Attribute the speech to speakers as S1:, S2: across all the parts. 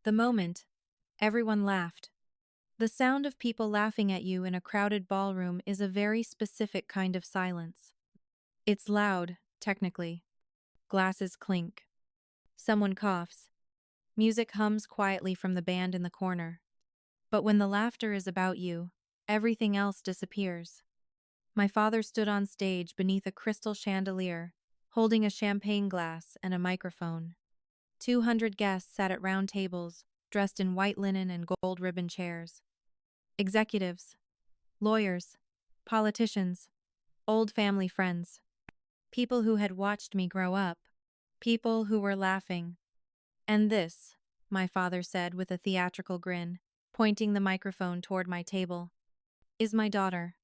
S1: The moment, everyone laughed. The sound of people laughing at you in a crowded ballroom is a very specific kind of silence. It's loud, technically. Glasses clink. Someone coughs. Music hums quietly from the band in the corner. But when the laughter is about you, everything else disappears. My father stood on stage beneath a crystal chandelier, holding a champagne glass and a microphone. 200 guests sat at round tables, dressed in white linen and gold ribbon chairs. Executives, lawyers, politicians, old family friends. People who had watched me grow up. People who were laughing. And this, my father said with a theatrical grin, pointing the microphone toward my table, is my daughter.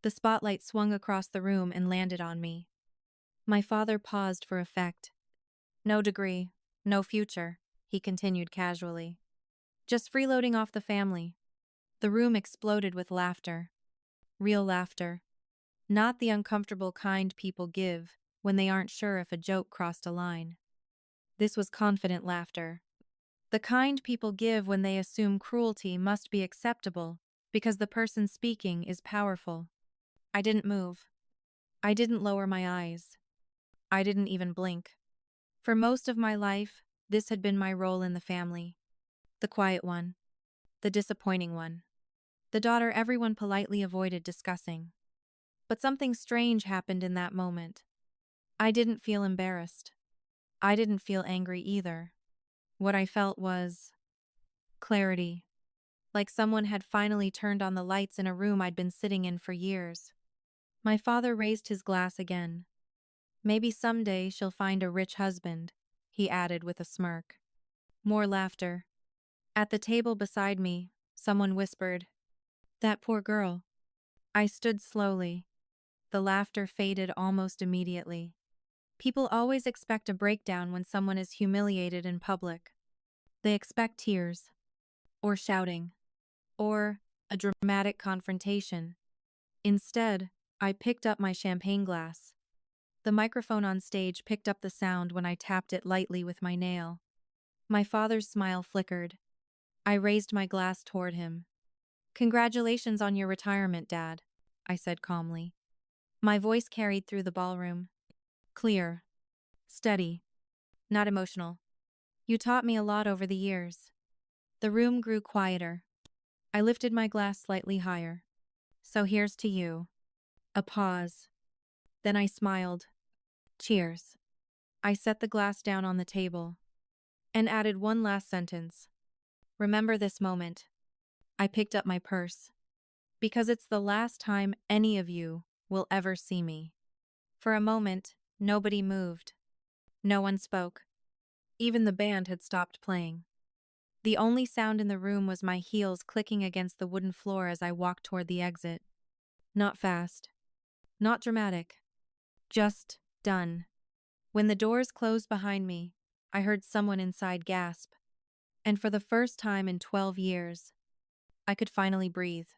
S1: The spotlight swung across the room and landed on me. My father paused for effect. No degree, no future, he continued casually. Just freeloading off the family. The room exploded with laughter. Real laughter. Not the uncomfortable kind people give when they aren't sure if a joke crossed a line. This was confident laughter. The kind people give when they assume cruelty must be acceptable because the person speaking is powerful. I didn't move. I didn't lower my eyes. I didn't even blink. For most of my life, this had been my role in the family. The quiet one. The disappointing one. The daughter everyone politely avoided discussing. But something strange happened in that moment. I didn't feel embarrassed. I didn't feel angry either. What I felt was clarity. Like someone had finally turned on the lights in a room I'd been sitting in for years. My father raised his glass again. Maybe someday she'll find a rich husband, he added with a smirk. More laughter. At the table beside me, someone whispered, "That poor girl." I stood slowly. The laughter faded almost immediately. People always expect a breakdown when someone is humiliated in public. They expect tears, or shouting, or a dramatic confrontation. Instead, I picked up my champagne glass. The microphone on stage picked up the sound when I tapped it lightly with my nail. My father's smile flickered. I raised my glass toward him. "Congratulations on your retirement, Dad," I said calmly. My voice carried through the ballroom. Clear. Steady. Not emotional. "You taught me a lot over the years." The room grew quieter. I lifted my glass slightly higher. "So here's to you." A pause. Then I smiled. "Cheers." I set the glass down on the table and added one last sentence. "Remember this moment." I picked up my purse. "Because it's the last time any of you will ever see me." For a moment, nobody moved. No one spoke. Even the band had stopped playing. The only sound in the room was my heels clicking against the wooden floor as I walked toward the exit. Not fast. Not dramatic. Just done. When the doors closed behind me, I heard someone inside gasp. And for the first time in 12 years, I could finally breathe.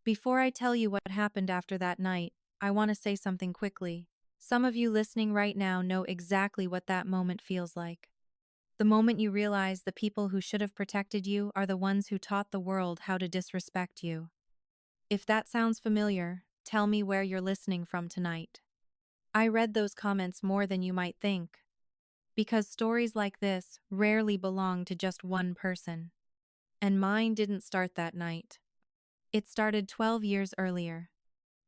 S1: Before I tell you what happened after that night, I want to say something quickly. Some of you listening right now know exactly what that moment feels like. The moment you realize the people who should have protected you are the ones who taught the world how to disrespect you. If that sounds familiar, tell me where you're listening from tonight. I read those comments more than you might think. Because stories like this rarely belong to just one person. And mine didn't start that night. It started 12 years earlier.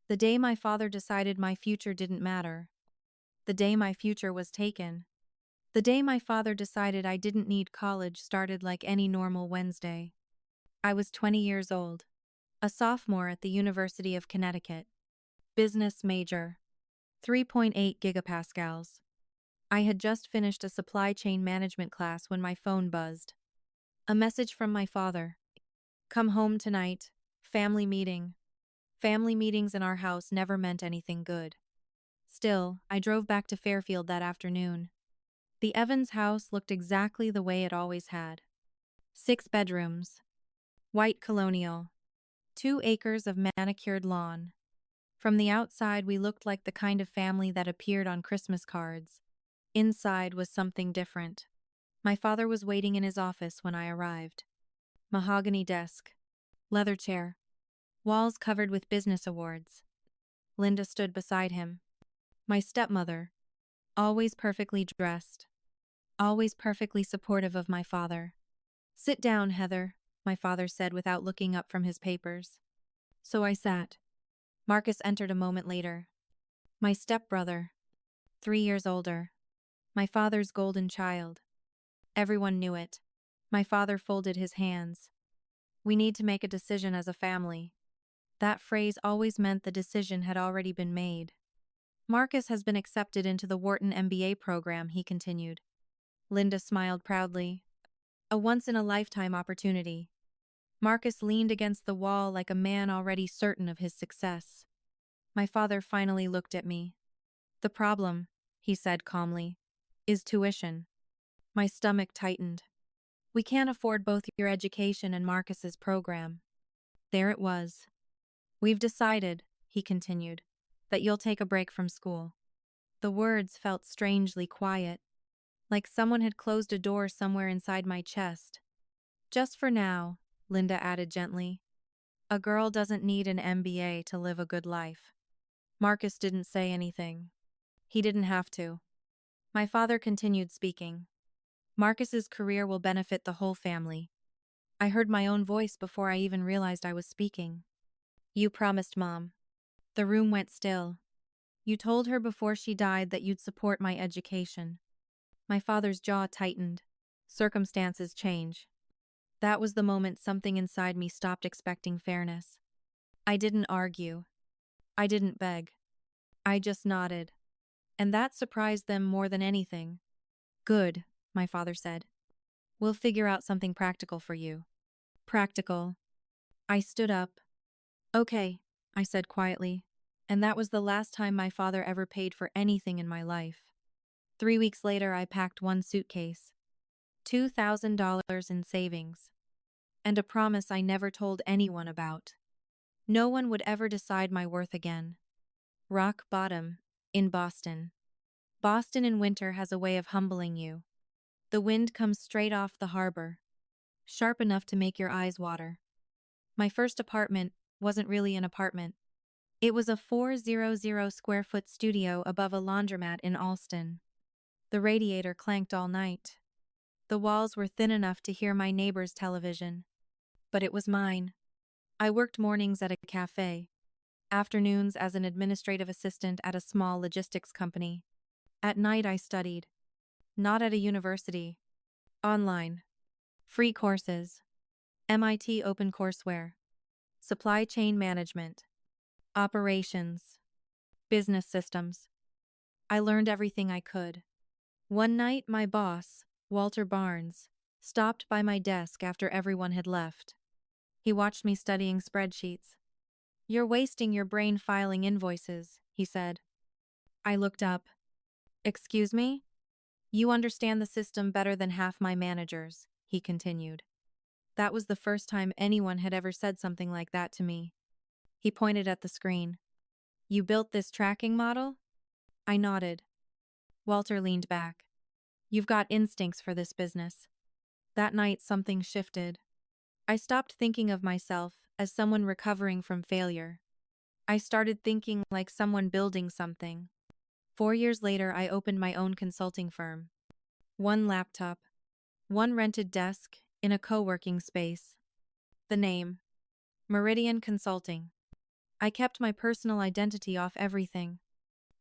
S1: The day my father decided my future didn't matter. The day my future was taken. The day my father decided I didn't need college started like any normal Wednesday. I was 20 years old. A sophomore at the University of Connecticut. Business major. 3.8 gigapascals. I had just finished a supply chain management class when my phone buzzed. A message from my father. "Come home tonight. Family meeting." Family meetings in our house never meant anything good. Still, I drove back to Fairfield that afternoon. The Evans house looked exactly the way it always had. 6 bedrooms. White colonial. 2 acres of manicured lawn. From the outside, we looked like the kind of family that appeared on Christmas cards. Inside was something different. My father was waiting in his office when I arrived. Mahogany desk, leather chair, walls covered with business awards. Linda stood beside him. My stepmother, always perfectly dressed, always perfectly supportive of my father. "Sit down, Heather," my father said without looking up from his papers. So I sat. Marcus entered a moment later. My stepbrother, 3 years older. My father's golden child. Everyone knew it. My father folded his hands. "We need to make a decision as a family." That phrase always meant the decision had already been made. "Marcus has been accepted into the Wharton MBA program," he continued. Linda smiled proudly. "A once-in-a-lifetime opportunity." Marcus leaned against the wall like a man already certain of his success. My father finally looked at me. "The problem," he said calmly, "is tuition." My stomach tightened. "We can't afford both your education and Marcus's program." There it was. "We've decided," he continued, "that you'll take a break from school." The words felt strangely quiet, like someone had closed a door somewhere inside my chest. "Just for now," Linda added gently. "A girl doesn't need an MBA to live a good life." Marcus didn't say anything. He didn't have to. My father continued speaking. "Marcus's career will benefit the whole family." I heard my own voice before I even realized I was speaking. "You promised Mom." The room went still. "You told her before she died that you'd support my education." My father's jaw tightened. Circumstances change. That was the moment something inside me stopped expecting fairness. I didn't argue. I didn't beg. I just nodded. And that surprised them more than anything. "Good," my father said. "We'll figure out something practical for you." Practical. I stood up. "Okay," I said quietly. And that was the last time my father ever paid for anything in my life. 3 weeks later, I packed one suitcase, $2,000 in savings, and a promise I never told anyone about. No one would ever decide my worth again. Rock bottom, in Boston. Boston in winter has a way of humbling you. The wind comes straight off the harbor, sharp enough to make your eyes water. My first apartment wasn't really an apartment. It was a 400 square foot studio above a laundromat in Allston. The radiator clanked all night. The walls were thin enough to hear my neighbor's television. But it was mine. I worked mornings at a cafe, afternoons as an administrative assistant at a small logistics company. At night I studied. Not at a university. Online. Free courses. MIT OpenCourseWare. Supply chain management. Operations. Business systems. I learned everything I could. One night, my boss, Walter Barnes, stopped by my desk after everyone had left. He watched me studying spreadsheets. "You're wasting your brain filing invoices," he said. I looked up. "Excuse me?" "You understand the system better than half my managers," he continued. That was the first time anyone had ever said something like that to me. He pointed at the screen. "You built this tracking model?" I nodded. Walter leaned back. "You've got instincts for this business." That night, something shifted. I stopped thinking of myself as someone recovering from failure. I started thinking like someone building something. 4 years later, I opened my own consulting firm. One laptop, one rented desk in a co-working space. The name: Meridian Consulting. I kept my personal identity off everything.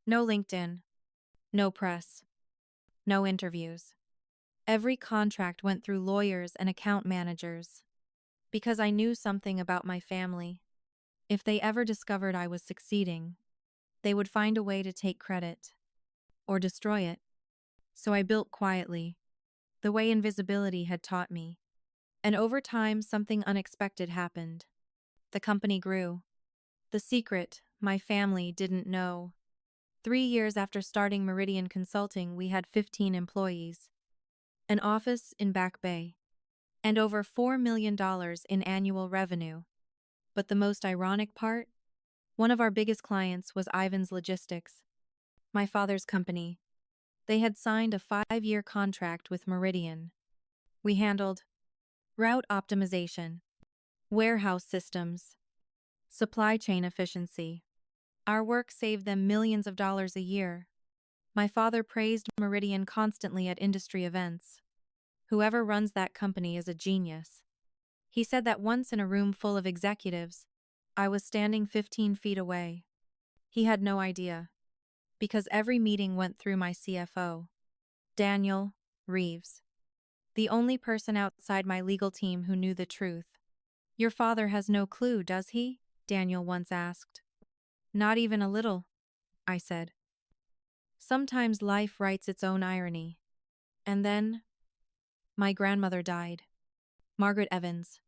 S1: No LinkedIn. No press. No interviews. Every contract went through lawyers and account managers. Because I knew something about my family. If they ever discovered I was succeeding, they would find a way to take credit. Or destroy it. So I built quietly, the way invisibility had taught me. And over time, something unexpected happened. The company grew. The secret my family didn't know. 3 years after starting Meridian Consulting, we had 15 employees, an office in Back Bay, and over $4 million in annual revenue. But the most ironic part? One of our biggest clients was Ivan's Logistics, my father's company. They had signed a 5-year contract with Meridian. We handled route optimization, warehouse systems, supply chain efficiency. Our work saved them millions of dollars a year. My father praised Meridian constantly at industry events. Whoever runs that company is a genius. He said that once in a room full of executives, I was standing 15 feet away. He had no idea, because every meeting went through my CFO, Daniel Reeves, the only person outside my legal team who knew the truth. Your father has no clue, does he? Daniel once asked. Not even a little, I said. Sometimes life writes its own irony. And then, my grandmother died. Margaret Evans,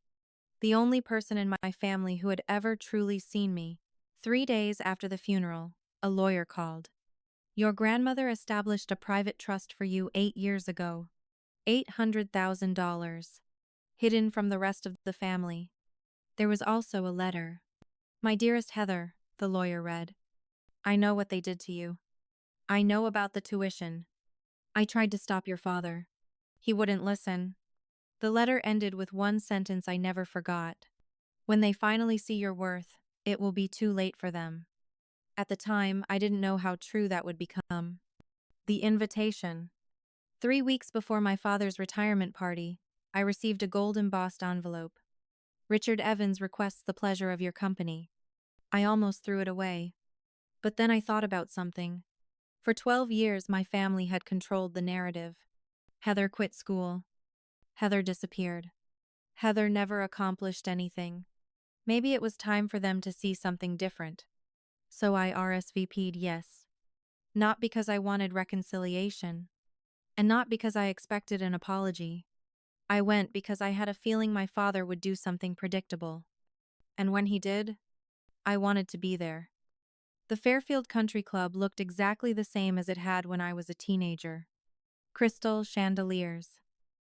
S1: the only person in my family who had ever truly seen me. 3 days after the funeral, a lawyer called. Your grandmother established a private trust for you 8 years ago. $800,000. Hidden from the rest of the family. There was also a letter. My dearest Heather, the lawyer read. I know what they did to you. I know about the tuition. I tried to stop your father. He wouldn't listen. The letter ended with one sentence I never forgot. When they finally see your worth, it will be too late for them. At the time, I didn't know how true that would become. The invitation. 3 weeks before my father's retirement party, I received a gold-embossed envelope. Richard Evans requests the pleasure of your company. I almost threw it away. But then I thought about something. For 12 years, my family had controlled the narrative. Heather quit school. Heather disappeared. Heather never accomplished anything. Maybe it was time for them to see something different. So I RSVP'd yes. Not because I wanted reconciliation, and not because I expected an apology. I went because I had a feeling my father would do something predictable. And when he did, I wanted to be there. The Fairfield Country Club looked exactly the same as it had when I was a teenager. Crystal chandeliers,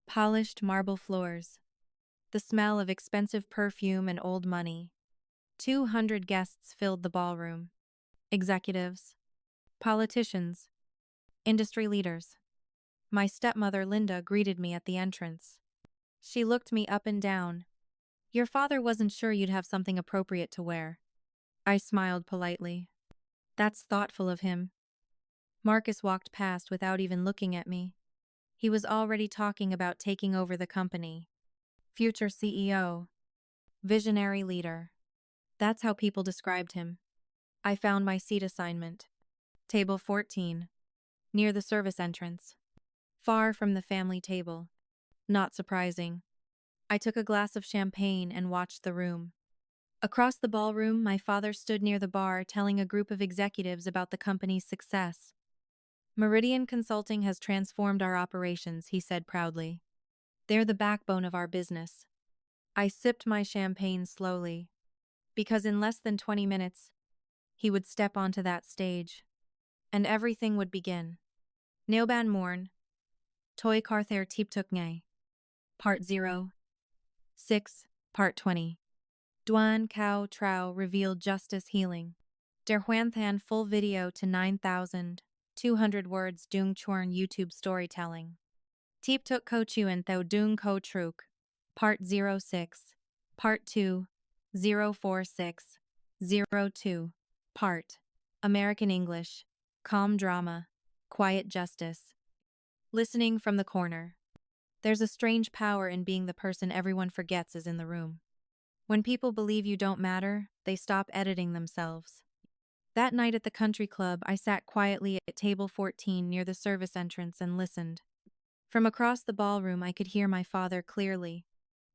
S1: polished marble floors, the smell of expensive perfume and old money. 200 guests filled the ballroom. Executives, politicians, industry leaders. My stepmother Linda greeted me at the entrance. She looked me up and down. Your father wasn't sure you'd have something appropriate to wear. I smiled politely. That's thoughtful of him. Marcus walked past without even looking at me. He was already talking about taking over the company. Future CEO. Visionary leader. That's how people described him. I found my seat assignment. Table 14. Near the service entrance. Far from the family table. Not surprising. I took a glass of champagne and watched the room. Across the ballroom, my father stood near the bar telling a group of executives about the company's success. Meridian Consulting has transformed our operations, he said proudly. They're the backbone of our business. I sipped my champagne slowly, because in less than 20 minutes, he would step onto that stage, and everything would begin. Neoban Morn, Toy Carthair Tiptuk Ngay. Part 0. 6. Part 20. Duan Cao Trao revealed justice healing. Der Huanthan full video to 9,200 words Dung Chorn YouTube storytelling. Tiptuk Ko Chuan Thou Dung Ko Truk. Part 06. Part 2. 046. 02. Part. American English. Calm drama. Quiet justice. Listening from the corner. There's a strange power in being the person everyone forgets is in the room. When people believe you don't matter, they stop editing themselves. That night at the country club, I sat quietly at table 14 near the service entrance and listened. From across the ballroom, I could hear my father clearly.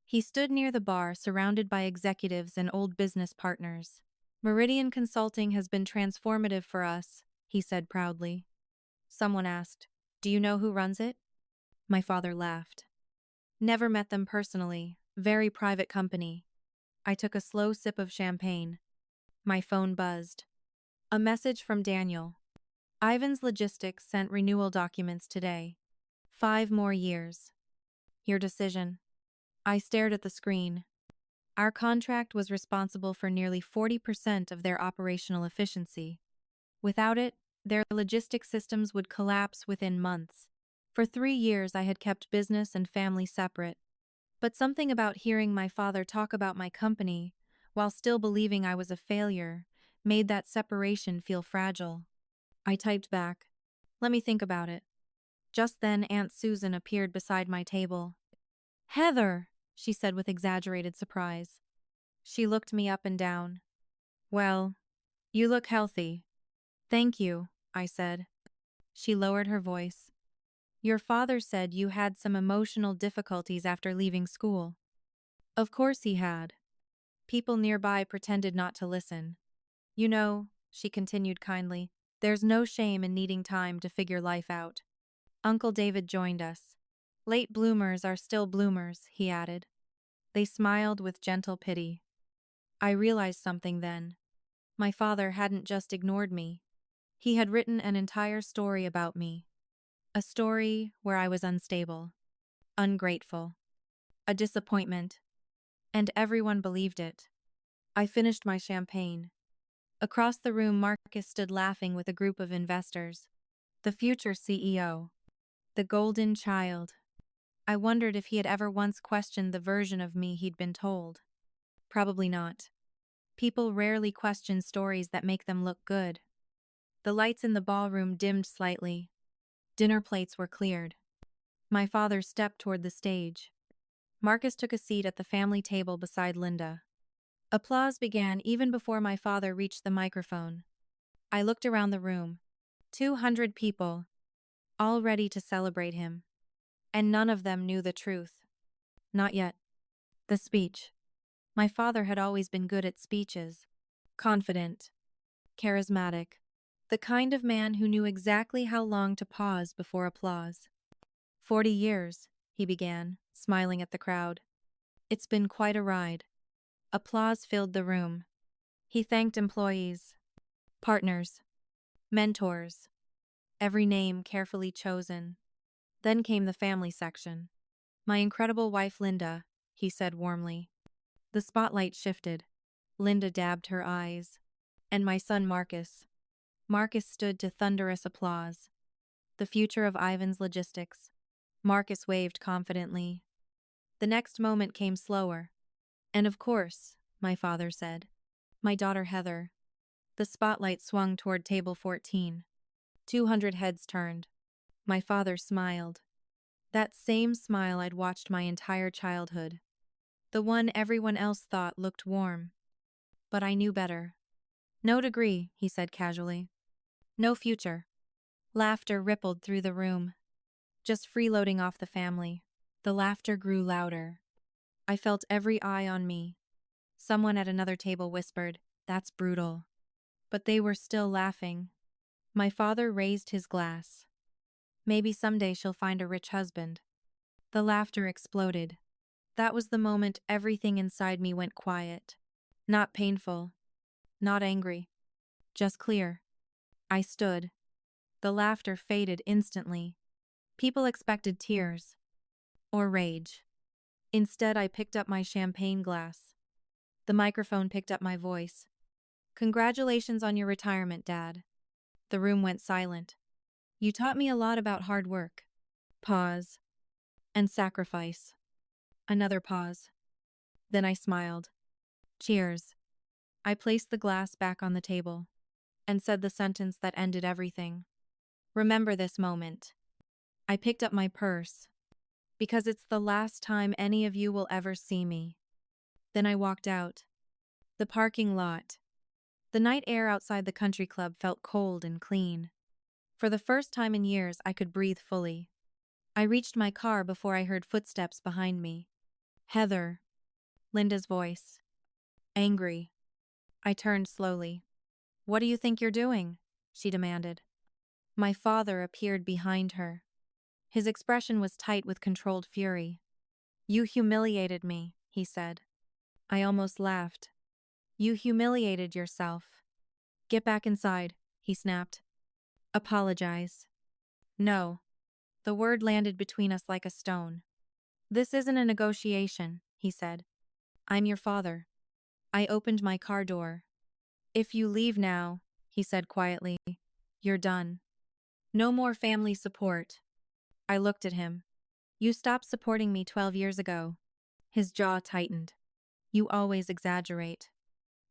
S1: He stood near the bar, surrounded by executives and old business partners. Meridian Consulting has been transformative for us, he said proudly. Someone asked, Do you know who runs it? My father laughed. Never met them personally, very private company. I took a slow sip of champagne. My phone buzzed. A message from Daniel. Ivan's Logistics sent renewal documents today. 5 more years. Your decision. I stared at the screen. Our contract was responsible for nearly 40% of their operational efficiency. Without it, Their logistic systems would collapse within months. For 3 years, I had kept business and family separate. But something about hearing my father talk about my company, while still believing I was a failure, made that separation feel fragile. I typed back, "Let me think about it." Just then, Aunt Susan appeared beside my table. "Heather," she said with exaggerated surprise. She looked me up and down. "Well, you look healthy." "Thank you," I said. She lowered her voice. "Your father said you had some emotional difficulties after leaving school." Of course he had. People nearby pretended not to listen. "You know," she continued kindly, "there's no shame in needing time to figure life out." Uncle David joined us. "Late bloomers are still bloomers," he added. They smiled with gentle pity. I realized something then. My father hadn't just ignored me. He had written an entire story about me. A story where I was unstable, ungrateful, a disappointment, and everyone believed it. I finished my champagne. Across the room, Marcus stood laughing with a group of investors. The future CEO. The golden child. I wondered if he had ever once questioned the version of me he'd been told. Probably not. People rarely question stories that make them look good. The lights in the ballroom dimmed slightly. Dinner plates were cleared. My father stepped toward the stage. Marcus took a seat at the family table beside Linda. Applause began even before my father reached the microphone. I looked around the room. 200 people, all ready to celebrate him. And none of them knew the truth. Not yet. The speech. My father had always been good at speeches. Confident. Charismatic. The kind of man who knew exactly how long to pause before applause. 40 years, he began, smiling at the crowd. It's been quite a ride. Applause filled the room. He thanked employees, partners, mentors, every name carefully chosen. Then came the family section. "My incredible wife Linda," he said warmly. The spotlight shifted. Linda dabbed her eyes. "And my son Marcus." Marcus stood to thunderous applause. "The future of Ivan's logistics." Marcus waved confidently. The next moment came slower. "And of course," my father said, "my daughter Heather." The spotlight swung toward table 14. 200 heads turned. My father smiled. That same smile I'd watched my entire childhood. The one everyone else thought looked warm. But I knew better. "No degree," he said casually. "No future." Laughter rippled through the room. Just freeloading off the family. The laughter grew louder. I felt every eye on me. Someone at another table whispered, "That's brutal." But they were still laughing. My father raised his glass. "Maybe someday she'll find a rich husband." The laughter exploded. That was the moment everything inside me went quiet. Not painful. Not angry. Just clear. I stood. The laughter faded instantly. People expected tears. Or rage. Instead, I picked up my champagne glass. The microphone picked up my voice. "Congratulations on your retirement, Dad." The room went silent. "You taught me a lot about hard work." Pause. "And sacrifice." Another pause. Then I smiled. "Cheers." I placed the glass back on the table and said the sentence that ended everything. "Remember this moment." I picked up my purse. "Because it's the last time any of you will ever see me." Then I walked out. The parking lot. The night air outside the country club felt cold and clean. For the first time in years, I could breathe fully. I reached my car before I heard footsteps behind me. "Heather." Linda's voice. Angry. I turned slowly. "What do you think you're doing?" she demanded. My father appeared behind her. His expression was tight with controlled fury. "You humiliated me," he said. I almost laughed. "You humiliated yourself." "Get back inside," he snapped. "Apologize." "No." The word landed between us like a stone. "This isn't a negotiation," he said. "I'm your father." I opened my car door. "If you leave now," he said quietly, You're done. No more family support. I looked at him. You stopped supporting me 12 years ago. His jaw tightened. You always exaggerate.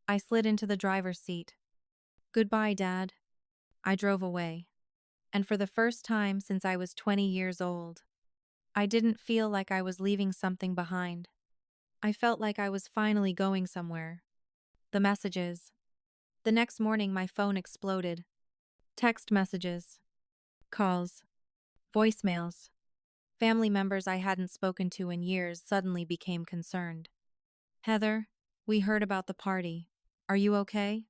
S1: I slid into the driver's seat. Goodbye, Dad. I drove away. And for the first time since I was 20 years old, I didn't feel like I was leaving something behind. I felt like I was finally going somewhere. The messages. The next morning, my phone exploded. Text messages, calls, voicemails. Family members I hadn't spoken to in years suddenly became concerned. Heather, we heard about the party. Are you okay?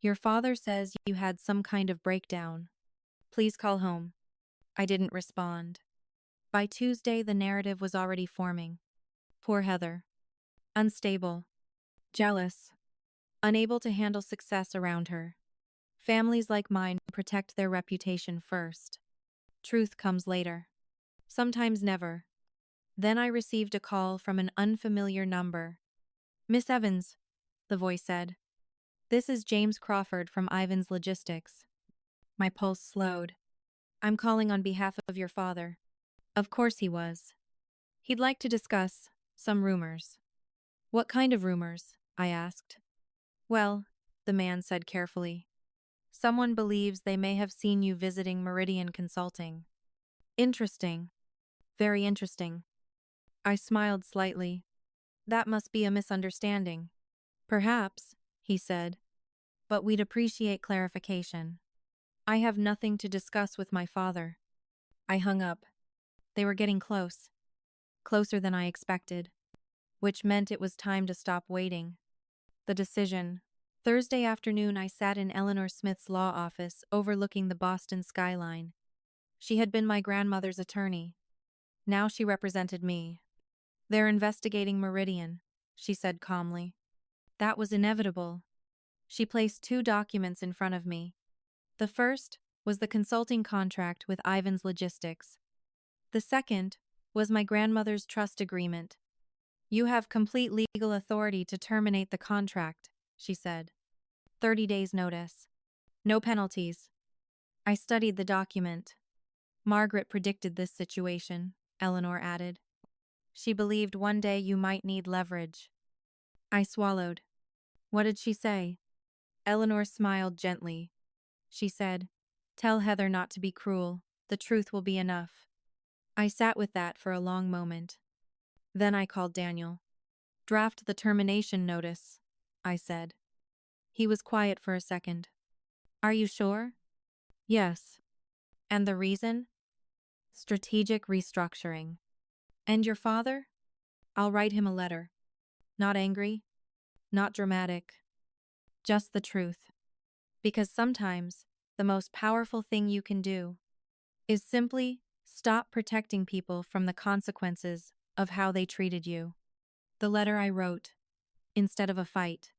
S1: Your father says you had some kind of breakdown. Please call home. I didn't respond. By Tuesday, the narrative was already forming. Poor Heather. Unstable. Jealous. Unable to handle success around her. Families like mine protect their reputation first. Truth comes later. Sometimes never. Then I received a call from an unfamiliar number. Miss Evans, the voice said. This is James Crawford from Ivan's Logistics. My pulse slowed. I'm calling on behalf of your father. Of course he was. He'd like to discuss some rumors. What kind of rumors? I asked. Well, the man said carefully. Someone believes they may have seen you visiting Meridian Consulting. Interesting. Very interesting. I smiled slightly. That must be a misunderstanding. Perhaps, he said, but we'd appreciate clarification. I have nothing to discuss with my father. I hung up. They were getting close. Closer than I expected. Which meant it was time to stop waiting. The decision. Thursday afternoon, I sat in Eleanor Smith's law office overlooking the Boston skyline. She had been my grandmother's attorney. Now she represented me. They're investigating Meridian, she said calmly. That was inevitable. She placed 2 documents in front of me. The first was the consulting contract with Ivan's Logistics. The second was my grandmother's trust agreement. You have complete legal authority to terminate the contract, she said. 30 days notice. No penalties. I studied the document. Margaret predicted this situation, Eleanor added. She believed one day you might need leverage. I swallowed. What did she say? Eleanor smiled gently. She said, Tell Heather not to be cruel. The truth will be enough. I sat with that for a long moment. Then I called Daniel. Draft the termination notice, I said. He was quiet for a second. Are you sure? Yes. And the reason? Strategic restructuring. And your father? I'll write him a letter. Not angry, not dramatic. Just the truth. Because sometimes the most powerful thing you can do is simply stop protecting people from the consequences of how they treated you. The letter I wrote, instead of a fight.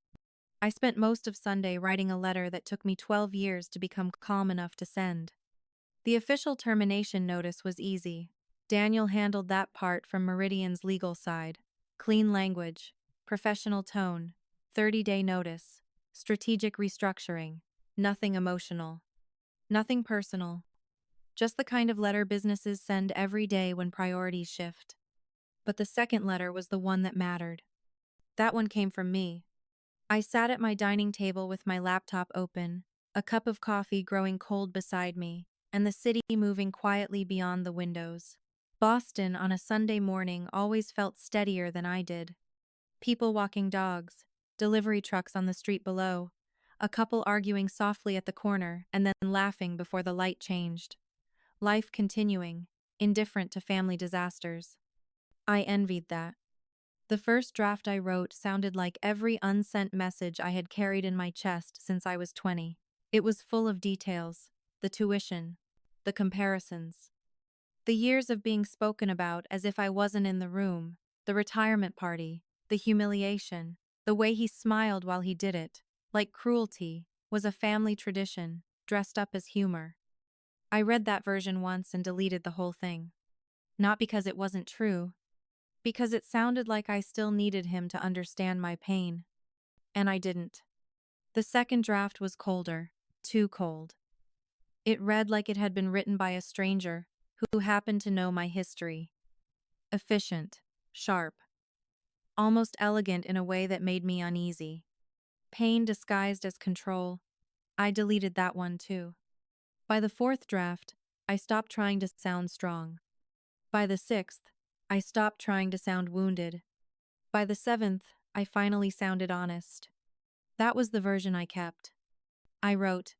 S1: I spent most of Sunday writing a letter that took me 12 years to become calm enough to send. The official termination notice was easy. Daniel handled that part from Meridian's legal side. Clean language, professional tone, 30-day notice, strategic restructuring, nothing emotional. Nothing personal. Just the kind of letter businesses send every day when priorities shift. But the second letter was the one that mattered. That one came from me. I sat at my dining table with my laptop open, a cup of coffee growing cold beside me, and the city moving quietly beyond the windows. Boston on a Sunday morning always felt steadier than I did. People walking dogs, delivery trucks on the street below, a couple arguing softly at the corner and then laughing before the light changed. Life continuing, indifferent to family disasters. I envied that. The first draft I wrote sounded like every unsent message I had carried in my chest since I was 20. It was full of details, the tuition, the comparisons. The years of being spoken about as if I wasn't in the room, the retirement party, the humiliation, the way he smiled while he did it, like cruelty, was a family tradition, dressed up as humor. I read that version once and deleted the whole thing. Not because it wasn't true, because it sounded like I still needed him to understand my pain. And I didn't. The second draft was colder, too cold. It read like it had been written by a stranger who happened to know my history. Efficient, sharp, almost elegant in a way that made me uneasy. Pain disguised as control. I deleted that one too. By the fourth draft, I stopped trying to sound strong. By the sixth, I stopped trying to sound wounded. By the seventh, I finally sounded honest. That was the version I kept. I wrote,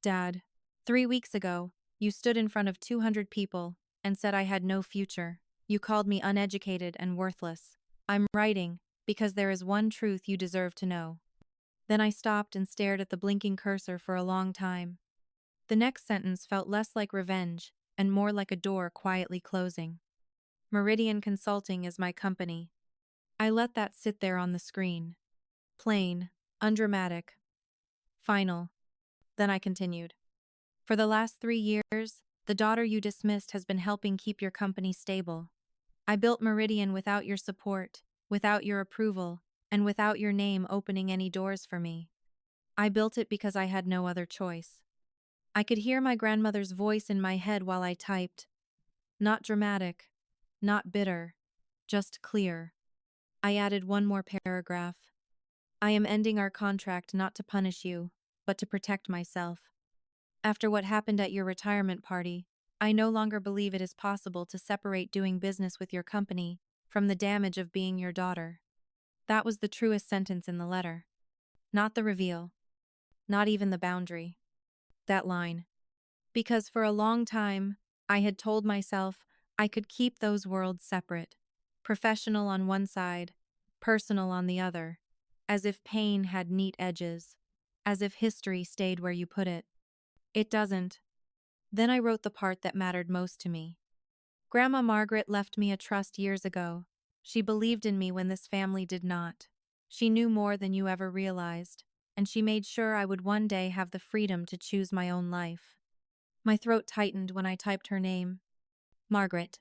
S1: Dad, 3 weeks ago, you stood in front of 200 people and said I had no future. You called me uneducated and worthless. I'm writing because there is one truth you deserve to know. Then I stopped and stared at the blinking cursor for a long time. The next sentence felt less like revenge and more like a door quietly closing. Meridian Consulting is my company. I let that sit there on the screen. Plain, undramatic, final. Then I continued. For the last 3 years, the daughter you dismissed has been helping keep your company stable. I built Meridian without your support, without your approval, and without your name opening any doors for me. I built it because I had no other choice. I could hear my grandmother's voice in my head while I typed. Not dramatic, not bitter, just clear. I added one more paragraph. I am ending our contract not to punish you, but to protect myself. After what happened at your retirement party, I no longer believe it is possible to separate doing business with your company from the damage of being your daughter. That was the truest sentence in the letter. Not the reveal. Not even the boundary. That line. Because for a long time, I had told myself I could keep those worlds separate. Professional on one side, personal on the other. As if pain had neat edges. As if history stayed where you put it. It doesn't. Then I wrote the part that mattered most to me. Grandma Margaret left me a trust years ago. She believed in me when this family did not. She knew more than you ever realized, and she made sure I would one day have the freedom to choose my own life. My throat tightened when I typed her name. Margaret.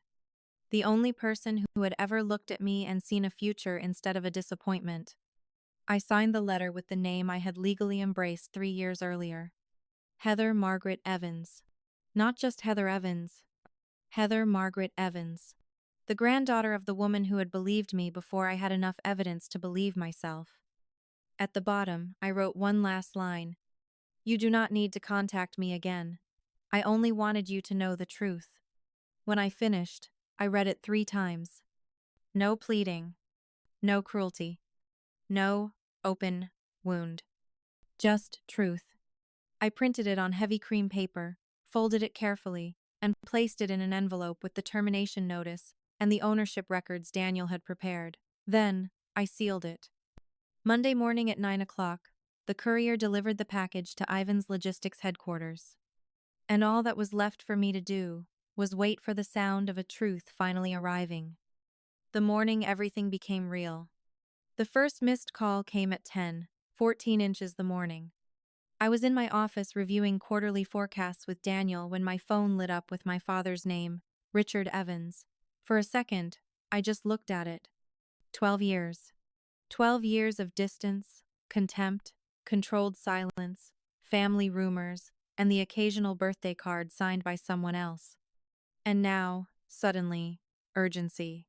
S1: The only person who had ever looked at me and seen a future instead of a disappointment. I signed the letter with the name I had legally embraced 3 years earlier. Heather Margaret Evans. Not just Heather Evans. Heather Margaret Evans. The granddaughter of the woman who had believed me before I had enough evidence to believe myself. At the bottom, I wrote one last line. You do not need to contact me again. I only wanted you to know the truth. When I finished, I read it 3 times. No pleading. No cruelty. No open wound. Just truth. I printed it on heavy cream paper, folded it carefully, and placed it in an envelope with the termination notice and the ownership records Daniel had prepared. Then, I sealed it. Monday morning at 9 o'clock, the courier delivered the package to Ivan's logistics headquarters. And all that was left for me to do was wait for the sound of a truth finally arriving. The morning everything became real. The first missed call came at 10:14 inches the morning. I was in my office reviewing quarterly forecasts with Daniel when my phone lit up with my father's name, Richard Evans. For a second, I just looked at it. 12 years. 12 years of distance, contempt, controlled silence, family rumors, and the occasional birthday card signed by someone else. And now, suddenly, urgency.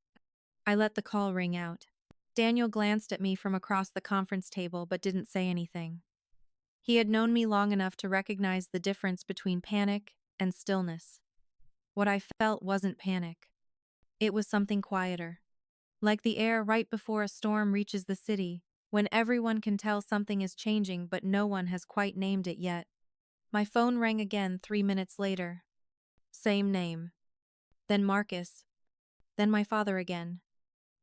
S1: I let the call ring out. Daniel glanced at me from across the conference table but didn't say anything. He had known me long enough to recognize the difference between panic and stillness. What I felt wasn't panic. It was something quieter. Like the air right before a storm reaches the city, when everyone can tell something is changing but no one has quite named it yet. My phone rang again 3 minutes later. Same name. Then Marcus. Then my father again.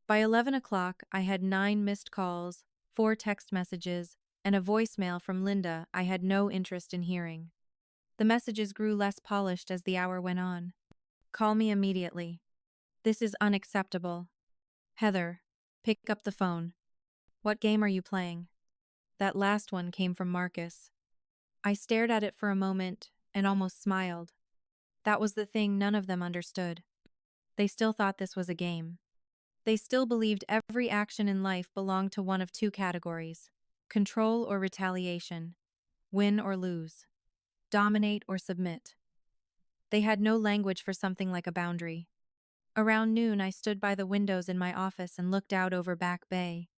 S1: By 11 o'clock, I had 9 missed calls, 4 text messages, and a voicemail from Linda I had no interest in hearing. The messages grew less polished as the hour went on. Call me immediately. This is unacceptable. Heather, pick up the phone. What game are you playing? That last one came from Marcus. I stared at it for a moment and almost smiled. That was the thing none of them understood. They still thought this was a game. They still believed every action in life belonged to one of 2 categories: control or retaliation, win or lose. dominate or submit. They had no language for something like a boundary. Around noon, I stood by the windows in my office and looked out over Back Bay.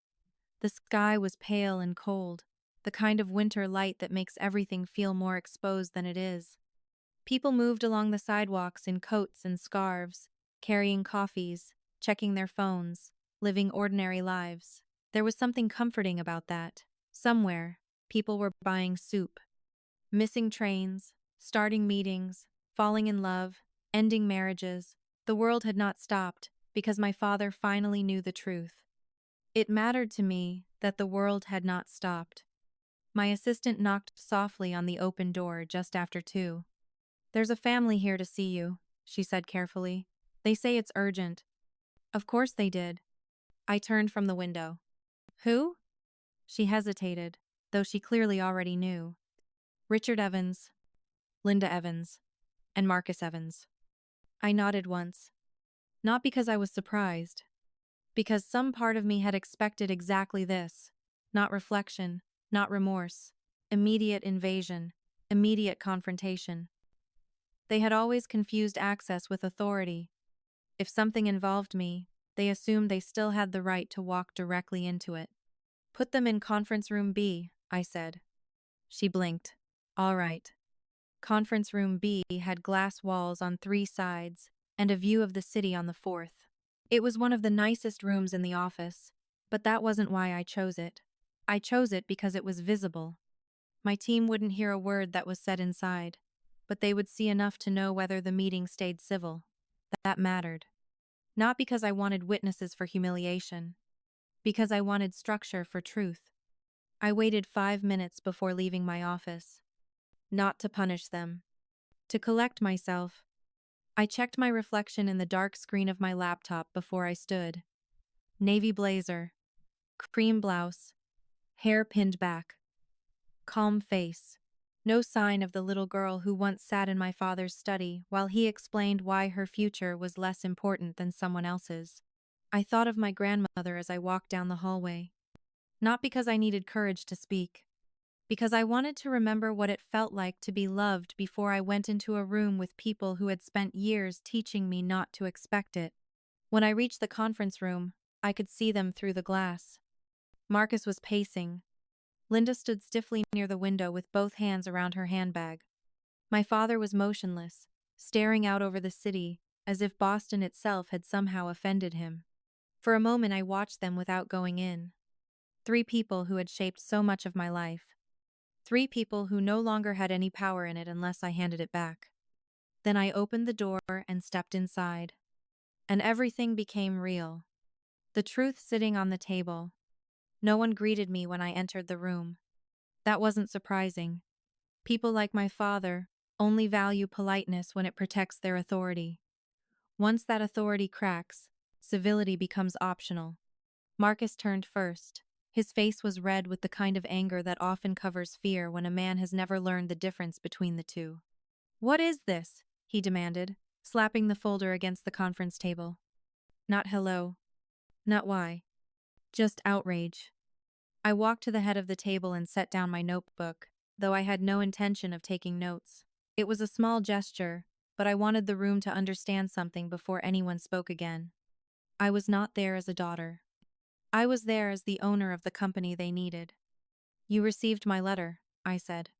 S1: The sky was pale and cold, the kind of winter light that makes everything feel more exposed than it is. People moved along the sidewalks in coats and scarves, carrying coffees, checking their phones, living ordinary lives. There was something comforting about that. Somewhere, people were buying soup, missing trains, starting meetings, falling in love, ending marriages. The world had not stopped because my father finally knew the truth. It mattered to me that the world had not stopped. My assistant knocked softly on the open door just after 2. "There's a family here to see you," she said carefully. "They say it's urgent." Of course they did. I turned from the window. "Who?" She hesitated, though she clearly already knew. "Richard Evans, Linda Evans, and Marcus Evans." I nodded once. Not because I was surprised, because some part of me had expected exactly this. Not reflection, not remorse. Immediate invasion, immediate confrontation. They had always confused access with authority. If something involved me, they assumed they still had the right to walk directly into it. "Put them in conference room B," I said. She blinked. "All right." Conference room B had glass walls on 3 sides and a view of the city on the 4th. It was one of the nicest rooms in the office, but that wasn't why I chose it. I chose it because it was visible. My team wouldn't hear a word that was said inside, but they would see enough to know whether the meeting stayed civil. That mattered. Not because I wanted witnesses for humiliation, because I wanted structure for truth. I waited 5 minutes before leaving my office. Not to punish them. To collect myself. I checked my reflection in the dark screen of my laptop before I stood. Navy blazer. Cream blouse. Hair pinned back. Calm face. No sign of the little girl who once sat in my father's study while he explained why her future was less important than someone else's. I thought of my grandmother as I walked down the hallway. Not because I needed courage to speak, because I wanted to remember what it felt like to be loved before I went into a room with people who had spent years teaching me not to expect it. When I reached the conference room, I could see them through the glass. Marcus was pacing. Linda stood stiffly near the window with both hands around her handbag. My father was motionless, staring out over the city, as if Boston itself had somehow offended him. For a moment I watched them without going in. 3 people who had shaped so much of my life. 3 people who no longer had any power in it unless I handed it back. Then I opened the door and stepped inside. And everything became real. The truth sitting on the table. No one greeted me when I entered the room. That wasn't surprising. People like my father only value politeness when it protects their authority. Once that authority cracks, civility becomes optional. Marcus turned first. His face was red with the kind of anger that often covers fear when a man has never learned the difference between the two. "What is this?" he demanded, slapping the folder against the conference table. Not hello. Not why. Just outrage. I walked to the head of the table and set down my notebook, though I had no intention of taking notes. It was a small gesture, but I wanted the room to understand something before anyone spoke again. I was not there as a daughter. I was there as the owner of the company they needed. "You received my letter," I said.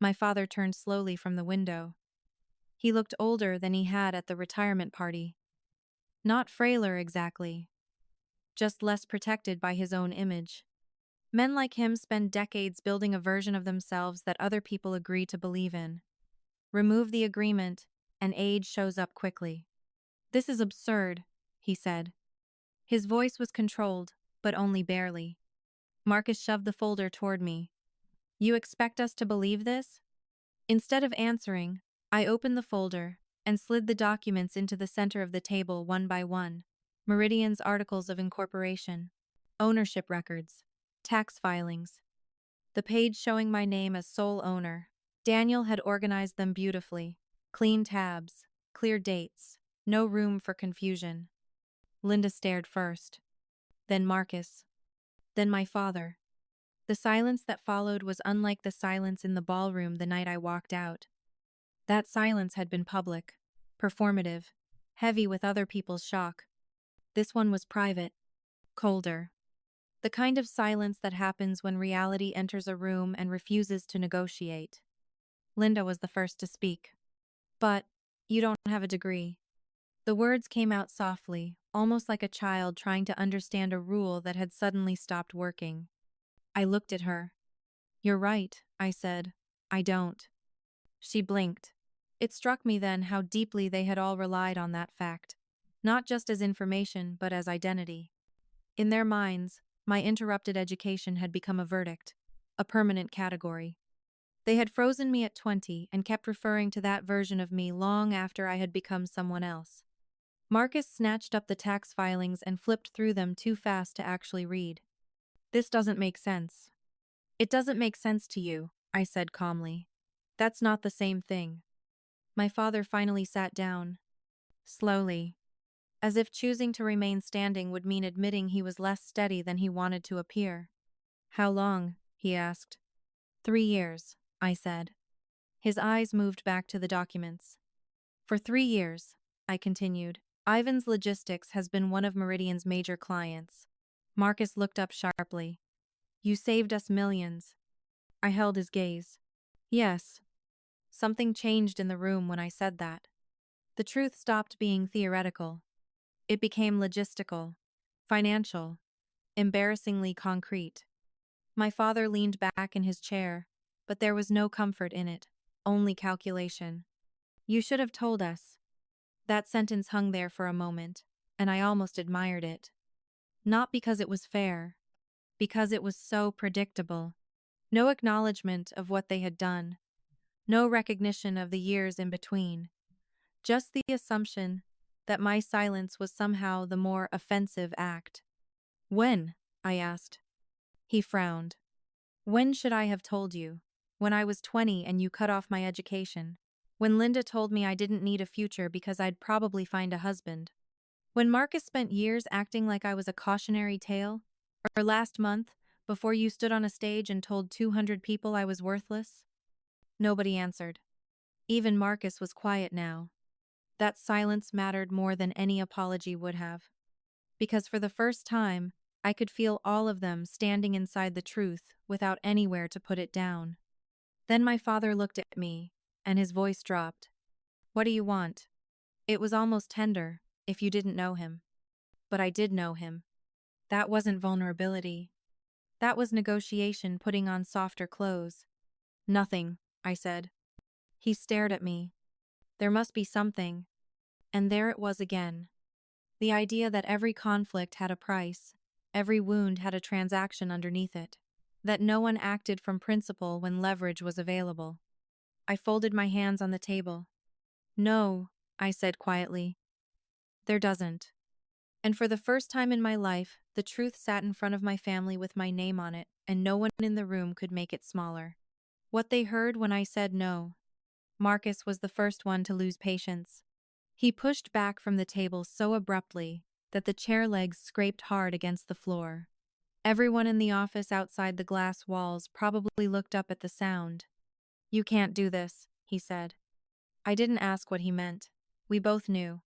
S1: My father turned slowly from the window. He looked older than he had at the retirement party. Not frailer exactly, just less protected by his own image. Men like him spend decades building a version of themselves that other people agree to believe in. Remove the agreement, and age shows up quickly. "This is absurd," he said. His voice was controlled, but only barely. Marcus shoved the folder toward me. "You expect us to believe this?" Instead of answering, I opened the folder and slid the documents into the center of the table one by one. Meridian's articles of incorporation, ownership records, tax filings. The page showing my name as sole owner. Daniel had organized them beautifully. Clean tabs, clear dates, no room for confusion. Linda stared first. Then Marcus. Then my father. The silence that followed was unlike the silence in the ballroom the night I walked out. That silence had been public, performative, heavy with other people's shock. This one was private, colder. The kind of silence that happens when reality enters a room and refuses to negotiate. Linda was the first to speak. But, you don't have a degree. The words came out softly, almost like a child trying to understand a rule that had suddenly stopped working. I looked at her. You're right, I said. I don't. She blinked. It struck me then how deeply they had all relied on that fact, not just as information, but as identity. In their minds, my interrupted education had become a verdict, a permanent category. They had frozen me at 20 and kept referring to that version of me long after I had become someone else. Marcus snatched up the tax filings and flipped through them too fast to actually read. This doesn't make sense. It doesn't make sense to you, I said calmly. That's not the same thing. My father finally sat down. Slowly. As if choosing to remain standing would mean admitting he was less steady than he wanted to appear. How long? He asked. 3 years, I said. His eyes moved back to the documents. For 3 years, I continued, Ivan's Logistics has been one of Meridian's major clients. Marcus looked up sharply. You saved us millions. I held his gaze. Yes. Something changed in the room when I said that. The truth stopped being theoretical. It became logistical, financial, embarrassingly concrete. My father leaned back in his chair, but there was no comfort in it, only calculation. You should have told us. That sentence hung there for a moment, and I almost admired it. Not because it was fair, because it was so predictable. No acknowledgement of what they had done, no recognition of the years in between, just the assumption that my silence was somehow the more offensive act. When? I asked. He frowned. When should I have told you? When I was 20 and you cut off my education. When Linda told me I didn't need a future because I'd probably find a husband. When Marcus spent years acting like I was a cautionary tale. Or last month, before you stood on a stage and told 200 people I was worthless. Nobody answered. Even Marcus was quiet now. That silence mattered more than any apology would have. Because for the first time, I could feel all of them standing inside the truth without anywhere to put it down. Then my father looked at me, and his voice dropped. What do you want? It was almost tender, if you didn't know him. But I did know him. That wasn't vulnerability. That was negotiation putting on softer clothes. Nothing, I said. He stared at me. There must be something. And there it was again. The idea that every conflict had a price, every wound had a transaction underneath it, that no one acted from principle when leverage was available. I folded my hands on the table. No, I said quietly. There doesn't. And for the first time in my life, the truth sat in front of my family with my name on it, and no one in the room could make it smaller. What they heard when I said no. Marcus was the first one to lose patience. He pushed back from the table so abruptly that the chair legs scraped hard against the floor. Everyone in the office outside the glass walls probably looked up at the sound. You can't do this, he said. I didn't ask what he meant. We both knew.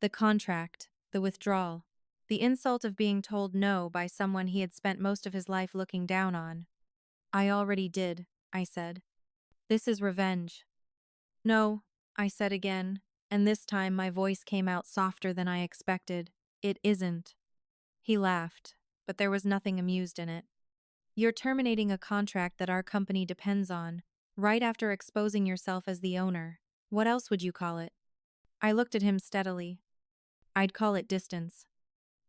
S1: The contract, the withdrawal, the insult of being told no by someone he had spent most of his life looking down on. I already did, I said. This is revenge. No, I said again, and this time my voice came out softer than I expected. It isn't. He laughed, but there was nothing amused in it. You're terminating a contract that our company depends on, right after exposing yourself as the owner. What else would you call it? I looked at him steadily. I'd call it distance.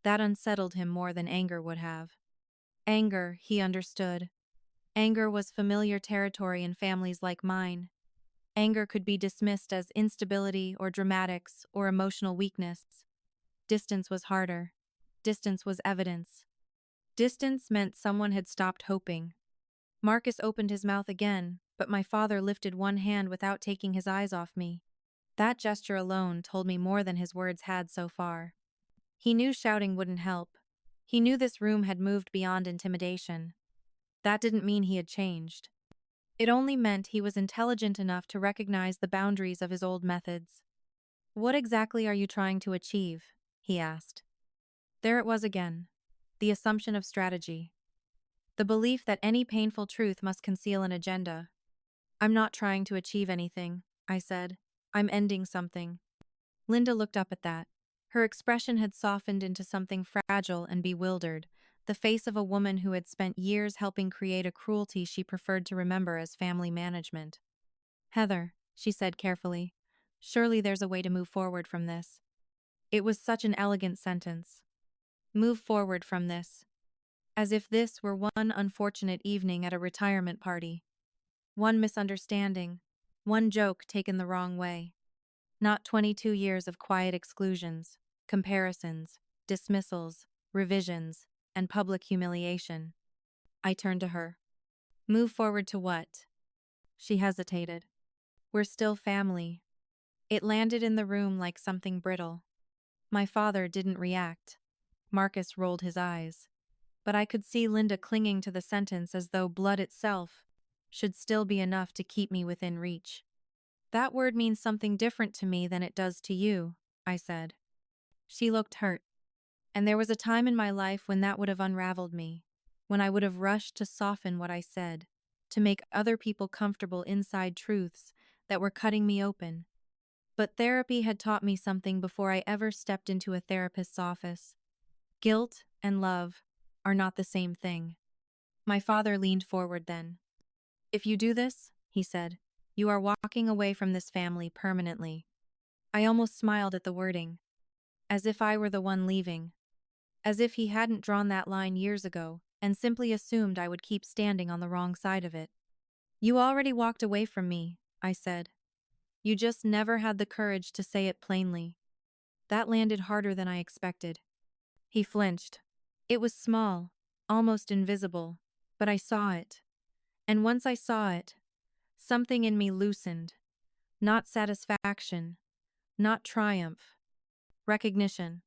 S1: That unsettled him more than anger would have. Anger, he understood. Anger was familiar territory in families like mine. Anger could be dismissed as instability or dramatics or emotional weakness. Distance was harder. Distance was evidence. Distance meant someone had stopped hoping. Marcus opened his mouth again, but my father lifted one hand without taking his eyes off me. That gesture alone told me more than his words had so far. He knew shouting wouldn't help. He knew this room had moved beyond intimidation. That didn't mean he had changed. It only meant he was intelligent enough to recognize the boundaries of his old methods. "What exactly are you trying to achieve?" he asked. There it was again. The assumption of strategy. The belief that any painful truth must conceal an agenda. "I'm not trying to achieve anything," I said. "I'm ending something." Linda looked up at that. Her expression had softened into something fragile and bewildered, the face of a woman who had spent years helping create a cruelty she preferred to remember as family management. "Heather," she said carefully, "surely there's a way to move forward from this." It was such an elegant sentence. Move forward from this. As if this were one unfortunate evening at a retirement party. One misunderstanding. One joke taken the wrong way. Not 22 years of quiet exclusions, comparisons, dismissals, revisions, and public humiliation. I turned to her. "Move forward to what?" She hesitated. "We're still family." It landed in the room like something brittle. My father didn't react. Marcus rolled his eyes. But I could see Linda clinging to the sentence as though blood itself should still be enough to keep me within reach. "That word means something different to me than it does to you," I said. She looked hurt. And there was a time in my life when that would have unraveled me, when I would have rushed to soften what I said, to make other people comfortable inside truths that were cutting me open. But therapy had taught me something before I ever stepped into a therapist's office. Guilt and love are not the same thing. My father leaned forward then. "If you do this," he said, "you are walking away from this family permanently." I almost smiled at the wording, as if I were the one leaving, as if he hadn't drawn that line years ago and simply assumed I would keep standing on the wrong side of it. "You already walked away from me," I said. "You just never had the courage to say it plainly." That landed harder than I expected. He flinched. It was small, almost invisible, but I saw it. And once I saw it, something in me loosened. Not satisfaction, not triumph. Recognition.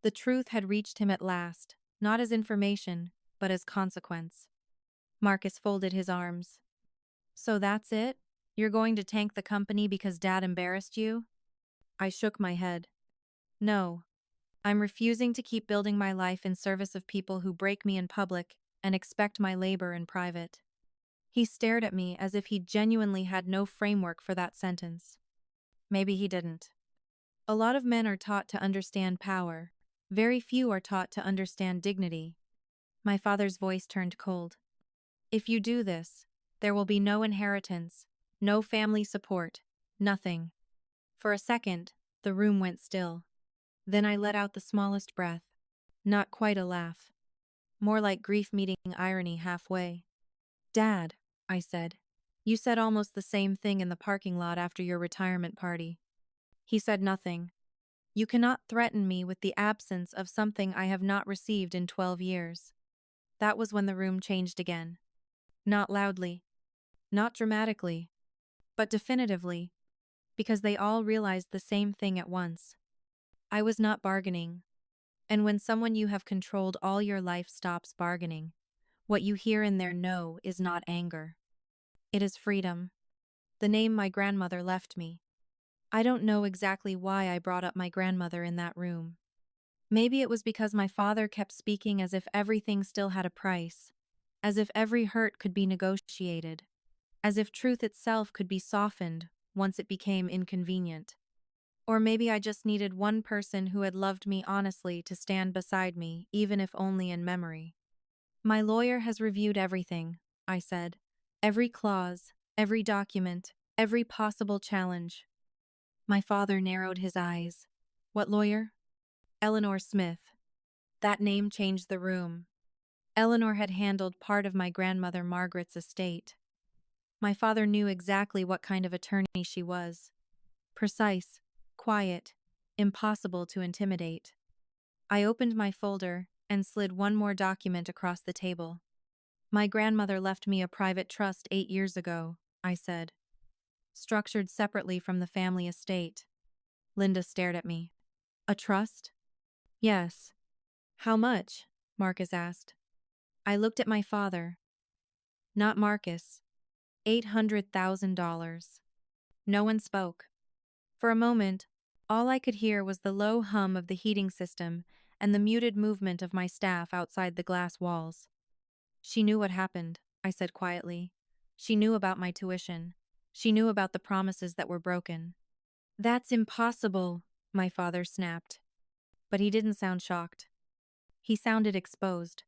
S1: The truth had reached him at last, not as information, but as consequence. Marcus folded his arms. "So that's it? You're going to tank the company because Dad embarrassed you?" I shook my head. "No. I'm refusing to keep building my life in service of people who break me in public and expect my labor in private." He stared at me as if he genuinely had no framework for that sentence. Maybe he didn't. A lot of men are taught to understand power. Very few are taught to understand dignity. My father's voice turned cold. "If you do this, there will be no inheritance, no family support, nothing." For a second, the room went still. Then I let out the smallest breath. Not quite a laugh. More like grief meeting irony halfway. "Dad," I said, "you said almost the same thing in the parking lot after your retirement party." He said nothing. "You cannot threaten me with the absence of something I have not received in 12 years. That was when the room changed again. Not loudly. Not dramatically. But definitively. Because they all realized the same thing at once. I was not bargaining. And when someone you have controlled all your life stops bargaining, what you hear in their no is not anger. It is freedom. The name my grandmother left me. I don't know exactly why I brought up my grandmother in that room. Maybe it was because my father kept speaking as if everything still had a price, as if every hurt could be negotiated, as if truth itself could be softened once it became inconvenient. Or maybe I just needed one person who had loved me honestly to stand beside me, even if only in memory. "My lawyer has reviewed everything," I said. "Every clause, every document, every possible challenge." My father narrowed his eyes. "What lawyer?" "Eleanor Smith." That name changed the room. Eleanor had handled part of my grandmother Margaret's estate. My father knew exactly what kind of attorney she was. Precise, quiet, impossible to intimidate. I opened my folder and slid one more document across the table. "My grandmother left me a private trust 8 years ago," I said. "Structured separately from the family estate." Linda stared at me. "A trust?" "Yes." "How much?" Marcus asked. I looked at my father. Not Marcus. $800,000. No one spoke. For a moment, all I could hear was the low hum of the heating system and the muted movement of my staff outside the glass walls. She knew what happened, I said quietly. She knew about my tuition. She knew about the promises that were broken. That's impossible, my father snapped. But he didn't sound shocked. He sounded exposed.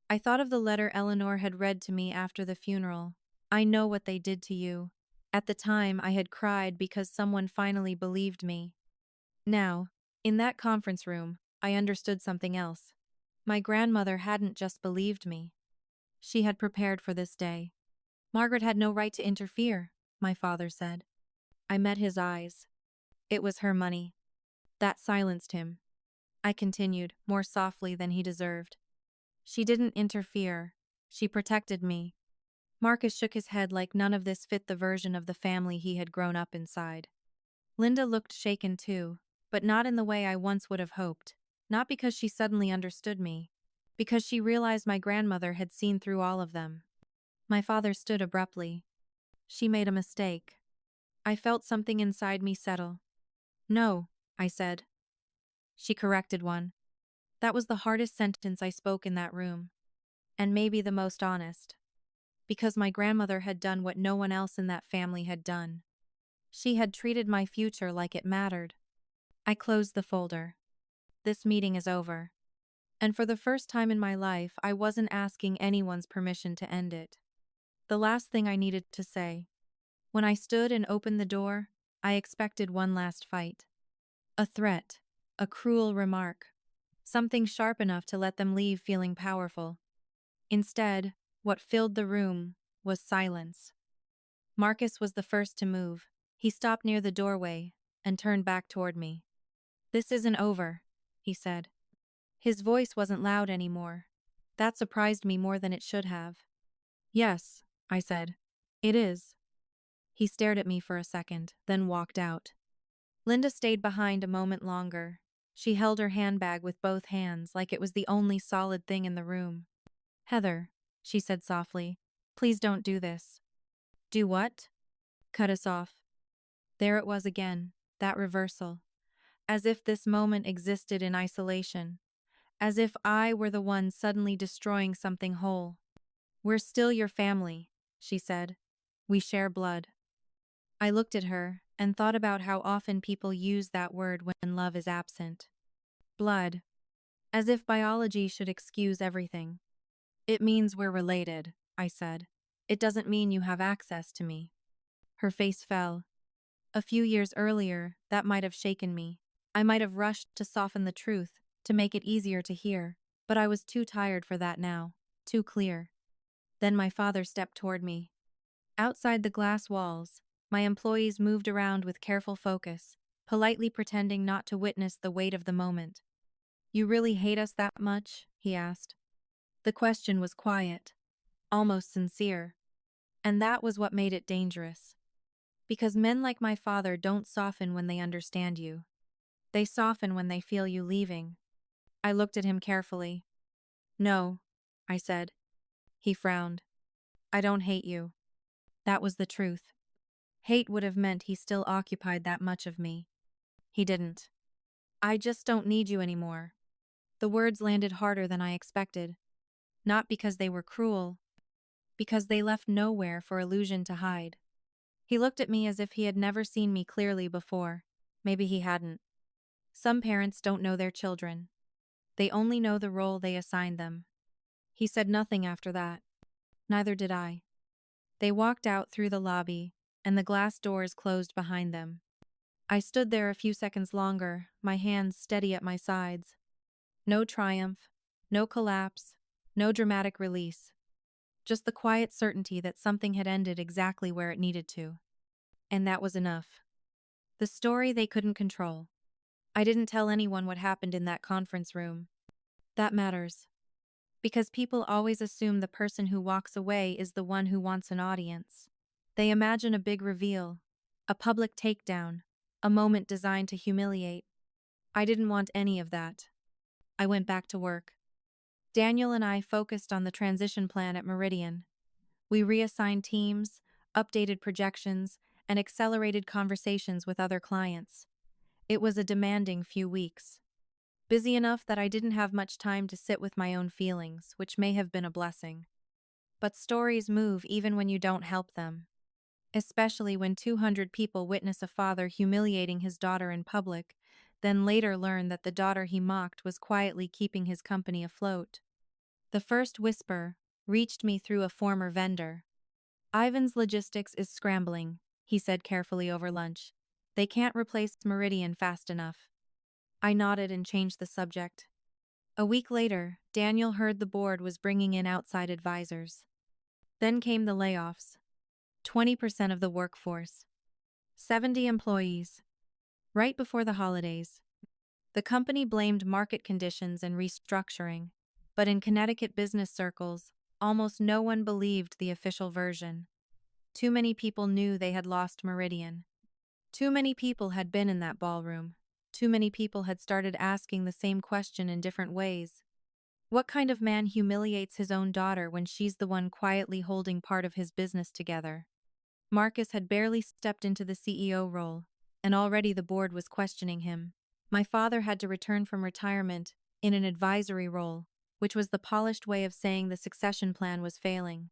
S1: I thought of the letter Eleanor had read to me after the funeral. I know what they did to you. At the time, I had cried because someone finally believed me. Now, in that conference room, I understood something else. My grandmother hadn't just believed me. She had prepared for this day. Margaret had no right to interfere, my father said. I met his eyes. It was her money. That silenced him. I continued, more softly than he deserved. She didn't interfere. She protected me. Marcus shook his head like none of this fit the version of the family he had grown up inside. Linda looked shaken too, but not in the way I once would have hoped. Not because she suddenly understood me, because she realized my grandmother had seen through all of them. My father stood abruptly. She made a mistake. I felt something inside me settle. No, I said. She corrected one. That was the hardest sentence I spoke in that room. And maybe the most honest. Because my grandmother had done what no one else in that family had done. She had treated my future like it mattered. I closed the folder. This meeting is over. And for the first time in my life, I wasn't asking anyone's permission to end it. The last thing I needed to say. When I stood and opened the door, I expected one last fight. A threat. A cruel remark. Something sharp enough to let them leave feeling powerful. Instead, what filled the room was silence. Marcus was the first to move. He stopped near the doorway and turned back toward me. This isn't over, he said. His voice wasn't loud anymore. That surprised me more than it should have. Yes, I said. It is. He stared at me for a second, then walked out. Linda stayed behind a moment longer. She held her handbag with both hands like it was the only solid thing in the room. Heather, she said softly, please don't do this. Do what? Cut us off. There it was again, that reversal. As if this moment existed in isolation. As if I were the one suddenly destroying something whole. We're still your family, she said. We share blood. I looked at her and thought about how often people use that word when love is absent. Blood. As if biology should excuse everything. It means we're related, I said. It doesn't mean you have access to me. Her face fell. A few years earlier, that might have shaken me. I might have rushed to soften the truth, to make it easier to hear, but I was too tired for that now, too clear. Then my father stepped toward me. Outside the glass walls, my employees moved around with careful focus, politely pretending not to witness the weight of the moment. You really hate us that much? He asked. The question was quiet, almost sincere. And that was what made it dangerous. Because men like my father don't soften when they understand you. They soften when they feel you leaving. I looked at him carefully. No, I said. He frowned. I don't hate you. That was the truth. Hate would have meant he still occupied that much of me. He didn't. I just don't need you anymore. The words landed harder than I expected. Not because they were cruel, because they left nowhere for illusion to hide. He looked at me as if he had never seen me clearly before. Maybe he hadn't. Some parents don't know their children. They only know the role they assign them. He said nothing after that. Neither did I. They walked out through the lobby, and the glass doors closed behind them. I stood there a few seconds longer, my hands steady at my sides. No triumph, no collapse, no dramatic release. Just the quiet certainty that something had ended exactly where it needed to. And that was enough. The story they couldn't control. I didn't tell anyone what happened in that conference room. That matters. Because people always assume the person who walks away is the one who wants an audience. They imagine a big reveal, a public takedown, a moment designed to humiliate. I didn't want any of that. I went back to work. Daniel and I focused on the transition plan at Meridian. We reassigned teams, updated projections, and accelerated conversations with other clients. It was a demanding few weeks. Busy enough that I didn't have much time to sit with my own feelings, which may have been a blessing. But stories move even when you don't help them. Especially when 200 people witness a father humiliating his daughter in public, then later learn that the daughter he mocked was quietly keeping his company afloat. The first whisper reached me through a former vendor. "Ivan's logistics is scrambling," he said carefully over lunch. "They can't replace Meridian fast enough." I nodded and changed the subject. A week later, Daniel heard the board was bringing in outside advisors. Then came the layoffs. 20% of the workforce. 70 employees. Right before the holidays. The company blamed market conditions and restructuring, but in Connecticut business circles, almost no one believed the official version. Too many people knew they had lost Meridian. Too many people had been in that ballroom. Too many people had started asking the same question in different ways. What kind of man humiliates his own daughter when she's the one quietly holding part of his business together? Marcus had barely stepped into the CEO role, and already the board was questioning him. My father had to return from retirement in an advisory role, which was the polished way of saying the succession plan was failing.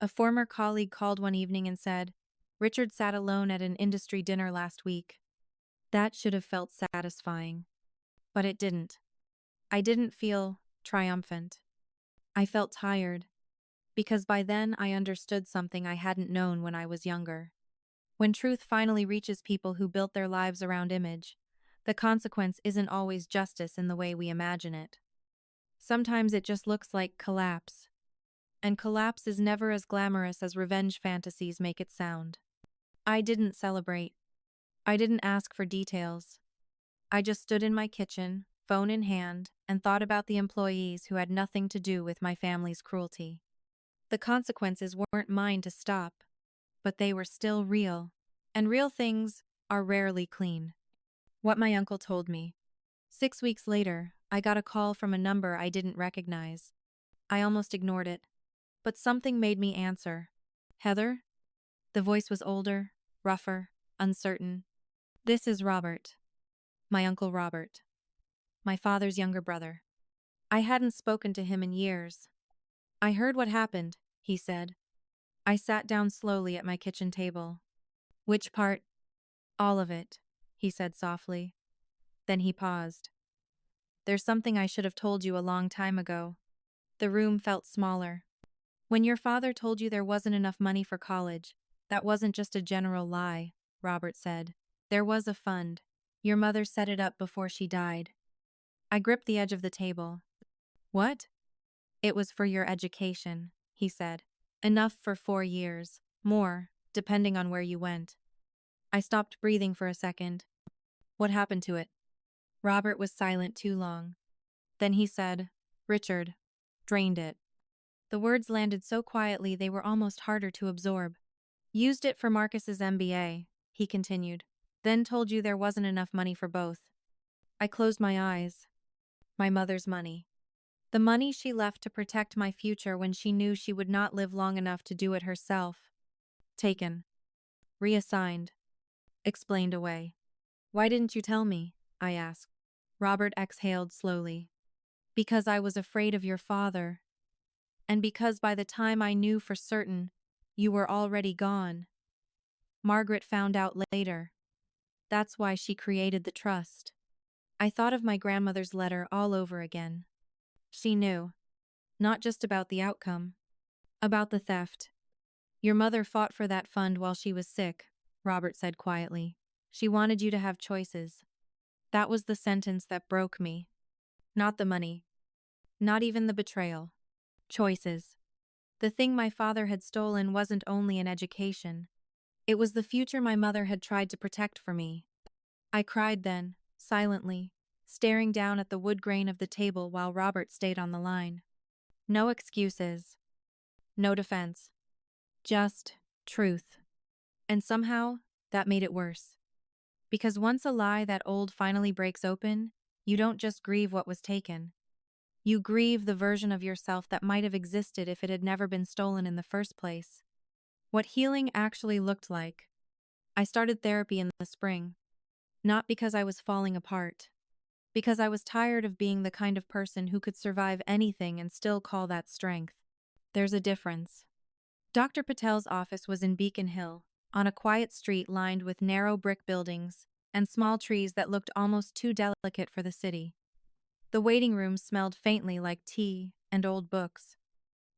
S1: A former colleague called one evening and said, "Richard sat alone at an industry dinner last week." That should have felt satisfying. But it didn't. I didn't feel triumphant. I felt tired, because by then I understood something I hadn't known when I was younger. When truth finally reaches people who built their lives around image, the consequence isn't always justice in the way we imagine it. Sometimes it just looks like collapse. And collapse is never as glamorous as revenge fantasies make it sound. I didn't celebrate. I didn't ask for details. I just stood in my kitchen, phone in hand, and thought about the employees who had nothing to do with my family's cruelty. The consequences weren't mine to stop, but they were still real, and real things are rarely clean. What my uncle told me. 6 weeks later, I got a call from a number I didn't recognize. I almost ignored it, but something made me answer. "Heather?" The voice was older, rougher, uncertain. "This is Robert. My Uncle Robert. My father's younger brother." I hadn't spoken to him in years. "I heard what happened," he said. I sat down slowly at my kitchen table. "Which part?" "All of it," he said softly. Then he paused. "There's something I should have told you a long time ago." The room felt smaller. "When your father told you there wasn't enough money for college, that wasn't just a general lie," Robert said. "There was a fund. Your mother set it up before she died." I gripped the edge of the table. "What?" "It was for your education," he said. "Enough for 4 years. More, depending on where you went." I stopped breathing for a second. "What happened to it?" Robert was silent too long. Then he said, "Richard drained it." The words landed so quietly they were almost harder to absorb. "Used it for Marcus's MBA," he continued. "Then told you there wasn't enough money for both." I closed my eyes. My mother's money. The money she left to protect my future when she knew she would not live long enough to do it herself. Taken. Reassigned. Explained away. "Why didn't you tell me?" I asked. Robert exhaled slowly. "Because I was afraid of your father. And because by the time I knew for certain, you were already gone. Margaret found out later. That's why she created the trust." I thought of my grandmother's letter all over again. She knew. Not just about the outcome. About the theft. "Your mother fought for that fund while she was sick," Robert said quietly. "She wanted you to have choices." That was the sentence that broke me. Not the money. Not even the betrayal. Choices. The thing my father had stolen wasn't only an education. It was the future my mother had tried to protect for me. I cried then, silently, staring down at the wood grain of the table while Robert stayed on the line. No excuses. No defense. Just truth. And somehow, that made it worse. Because once a lie that old finally breaks open, you don't just grieve what was taken. You grieve the version of yourself that might have existed if it had never been stolen in the first place. What healing actually looked like. I started therapy in the spring, not because I was falling apart, because I was tired of being the kind of person who could survive anything and still call that strength. There's a difference. Dr. Patel's office was in Beacon Hill, on a quiet street lined with narrow brick buildings and small trees that looked almost too delicate for the city. The waiting room smelled faintly like tea and old books.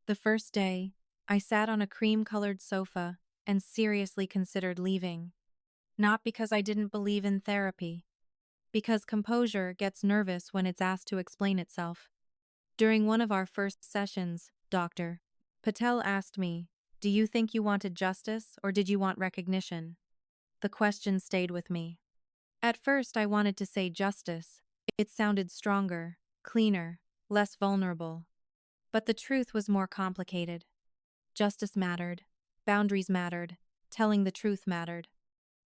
S1: The first day, I sat on a cream-colored sofa and seriously considered leaving. Not because I didn't believe in therapy, because composure gets nervous when it's asked to explain itself. During one of our first sessions, Dr. Patel asked me, "Do you think you wanted justice or did you want recognition?" The question stayed with me. At first, I wanted to say justice. It sounded stronger, cleaner, less vulnerable. But the truth was more complicated. Justice mattered, boundaries mattered, telling the truth mattered.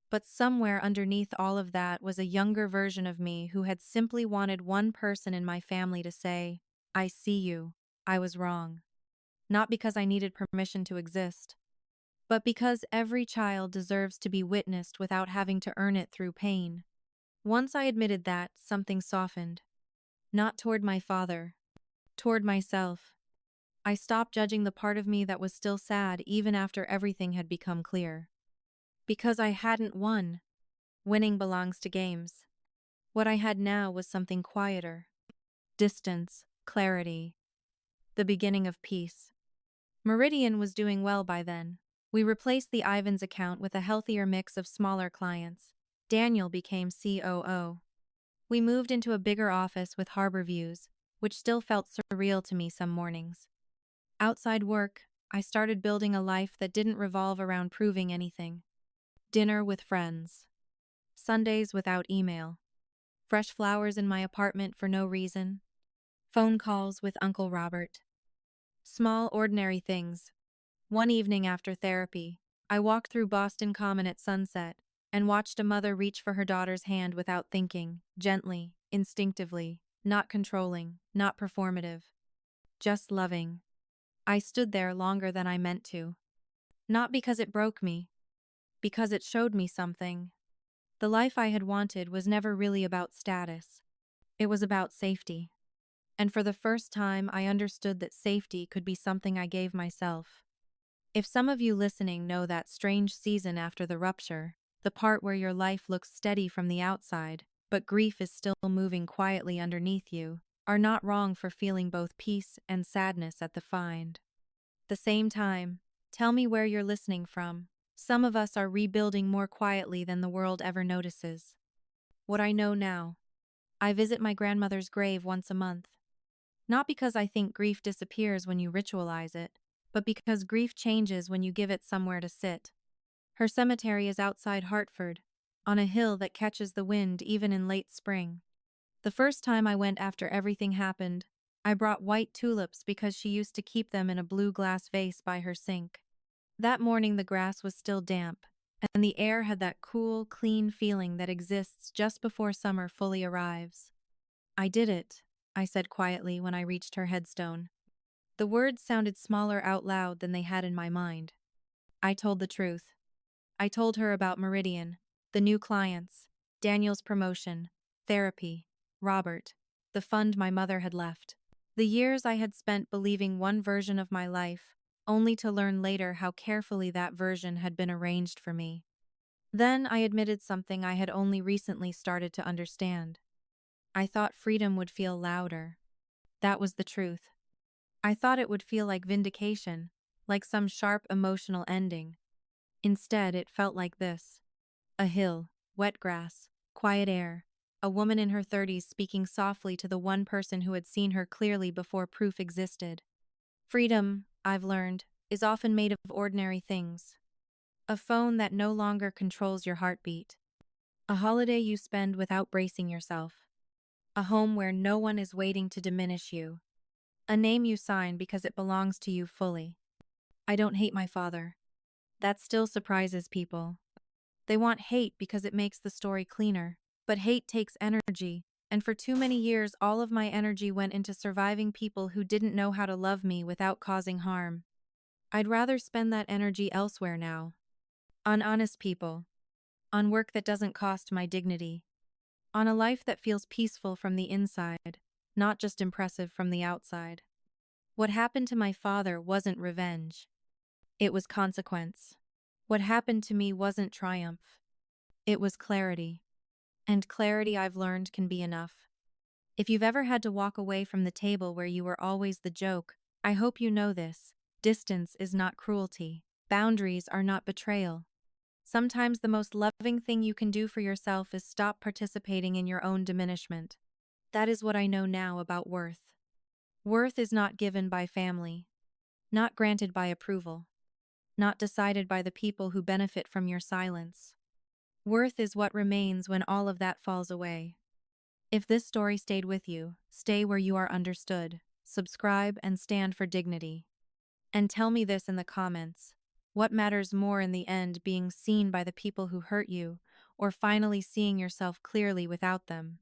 S1: But somewhere underneath all of that was a younger version of me who had simply wanted one person in my family to say, "I see you, I was wrong." Not because I needed permission to exist, but because every child deserves to be witnessed without having to earn it through pain. Once I admitted that, something softened. Not toward my father, toward myself. I stopped judging the part of me that was still sad even after everything had become clear. Because I hadn't won. Winning belongs to games. What I had now was something quieter. Distance, clarity, the beginning of peace. Meridian was doing well by then. We replaced the Ivans account with a healthier mix of smaller clients. Daniel became COO. We moved into a bigger office with harbor views, which still felt surreal to me some mornings. Outside work, I started building a life that didn't revolve around proving anything. Dinner with friends. Sundays without email. Fresh flowers in my apartment for no reason. Phone calls with Uncle Robert. Small, ordinary things. One evening after therapy, I walked through Boston Common at sunset and watched a mother reach for her daughter's hand without thinking, gently, instinctively, not controlling, not performative. Just loving. I stood there longer than I meant to. Not because it broke me, because it showed me something. The life I had wanted was never really about status. It was about safety. And for the first time, I understood that safety could be something I gave myself. If some of you listening know that strange season after the rupture, the part where your life looks steady from the outside, but grief is still moving quietly underneath you, are not wrong for feeling both peace and sadness at the find. The same time, tell me where you're listening from. Some of us are rebuilding more quietly than the world ever notices. What I know now. I visit my grandmother's grave once a month. Not because I think grief disappears when you ritualize it, but because grief changes when you give it somewhere to sit. Her cemetery is outside Hartford, on a hill that catches the wind even in late spring. The first time I went after everything happened, I brought white tulips because she used to keep them in a blue glass vase by her sink. That morning the grass was still damp, and the air had that cool, clean feeling that exists just before summer fully arrives. "I did it," I said quietly when I reached her headstone. The words sounded smaller out loud than they had in my mind. I told the truth. I told her about Meridian, the new clients, Daniel's promotion, therapy, Robert, the fund my mother had left. The years I had spent believing one version of my life, only to learn later how carefully that version had been arranged for me. Then I admitted something I had only recently started to understand. I thought freedom would feel louder. That was the truth. I thought it would feel like vindication, like some sharp emotional ending. Instead, it felt like this. A hill, wet grass, quiet air, a woman in her 30s speaking softly to the one person who had seen her clearly before proof existed. Freedom, I've learned, is often made of ordinary things. A phone that no longer controls your heartbeat. A holiday you spend without bracing yourself. A home where no one is waiting to diminish you. A name you sign because it belongs to you fully. I don't hate my father. That still surprises people. They want hate because it makes the story cleaner, but hate takes energy, And for too many years, all of my energy went into surviving people who didn't know how to love me without causing harm. I'd rather spend that energy elsewhere now. On honest people. On work that doesn't cost my dignity. On a life that feels peaceful from the inside, not just impressive from the outside. What happened to my father wasn't revenge. It was consequence. What happened to me wasn't triumph. It was clarity. And clarity, I've learned, can be enough. If you've ever had to walk away from the table where you were always the joke, I hope you know this. Distance is not cruelty. Boundaries are not betrayal. Sometimes the most loving thing you can do for yourself is stop participating in your own diminishment. That is what I know now about worth. Worth is not given by family, not granted by approval, not decided by the people who benefit from your silence. Worth is what remains when all of that falls away. If this story stayed with you, stay where you are understood, subscribe, and stand for dignity. And tell me this in the comments. What matters more in the end, being seen by the people who hurt you, or finally seeing yourself clearly without them?